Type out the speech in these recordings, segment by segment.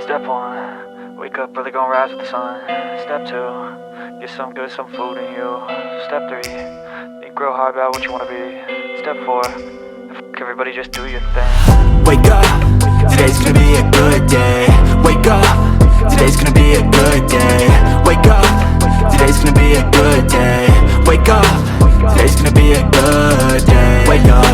Step 1, wake up early, gonna rise with the sun. Step 2, get some good, some food in you. Step 3, think real hard about what you wanna be. Step 4, everybody just do your thing. Wake up, today's gonna be a good day. Wake up, today's gonna be a good day. Wake up, today's gonna be a good day. Wake up, today's gonna be a good day. Wake up,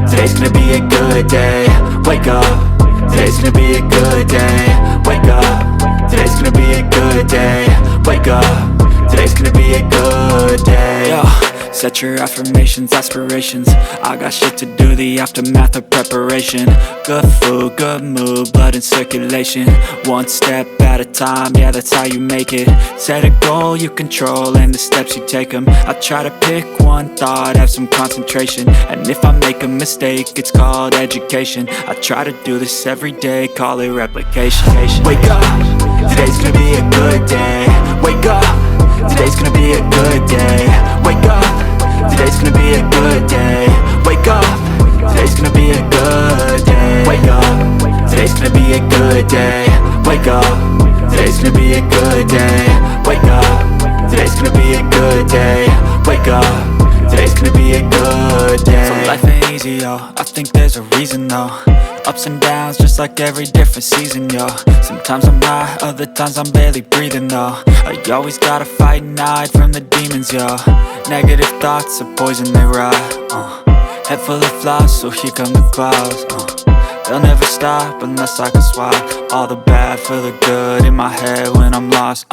today's gonna be a good day. Wake up, today's gonna be a good day. Wake up, today's gonna be a good day. Wake up, today's gonna be a good day. Yo, set your affirmations, aspirations. I got shit to do, the aftermath of preparation. Good food, good mood, blood in circulation. One step at a time, yeah, that's how you make it. Set a goal you control and the steps you take them. I try to pick one thought, have some concentration. And if I make a mistake, it's called education. I try to do this every day, call it replication. Wake up, today's gonna be a good day. Wake up, today's gonna be a good day. Wake up, today's gonna be a good day. Wake up, today's gonna be a good day. Wake up, today's gonna be a good day. Wake up, today's gonna be a good day. Wake up, today's gonna be a good day. Wake up, today's gonna be a good day. So life ain't easy, yo, I think there's a reason though. Ups and downs, just like every different season, yo. Sometimes I'm high, other times I'm barely breathing, though. I always gotta fight and hide from the demons, yo. Negative thoughts are poison, they rot. Head full of flaws, so here come the clouds. They'll never stop unless I can swap all the bad for the good in my head when I'm lost.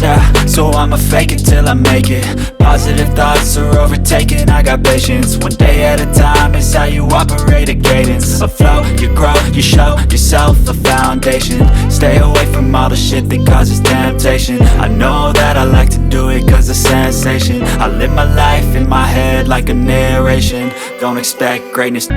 Yeah, so I'ma fake it till I make it. Positive thoughts are overtaken, I got patience. One day at a time is how you operate a cadence. A flow, you grow, you show yourself a foundation. Stay away from all the shit that causes temptation. I know that I like to do it cause it's sensation. I live my life in my head like a narration. Don't expect greatness.